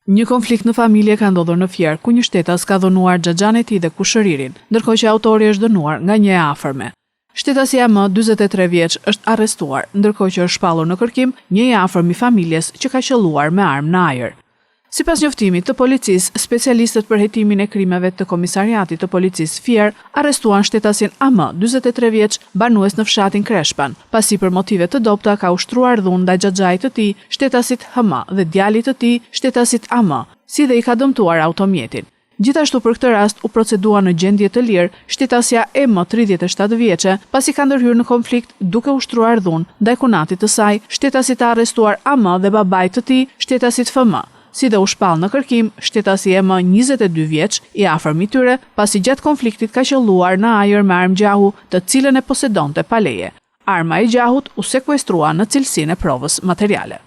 Një konflikt në familje ka ndodhur në Fier, ku një shtetas ka dhënuar xhaxhan e tij dhe kushëririn, ndërkohë që autori është dënuar nga një e afërme. Shtetasi AM, 43 vjeç, është arrestuar, ndërkohë që është shpallur në kërkim një i afërm i familjes që ka qelluar me armë në ajër. Sipas njoftimit të policisë, specialistët për hetimin e krimeve të Komisariatit të Policisë Fier arrestuan shtetasin AM, 43 vjeç, banues në fshatin Kreshpan, pasi për motive të dobta ka ushtruar dhunë ndaj xhaxhait të tij, shtetasit HM, dhe djalit të tij, shtetasit AM, si dhe i ka dëmtuar automjetin. Gjithashtu për këtë rast u procedua në gjendje të lirë shtetësia M, 37 vjeçe, pasi ka ndërhyrë në konflikt duke ushtruar dhunë ndaj kunatit të saj, shtetasit të arrestuar AM dhe babait të tij, shtetasit FM. Si dhe u shpall në kërkim shtetasi M, 22 vjeç, i afërm i tyre, pasi gjatë konfliktit ka qelluar në ajër me armë gjahu, të cilën e posedonte pa leje. Arma e gjahut u sekuestrua në cilësinë e provës materiale.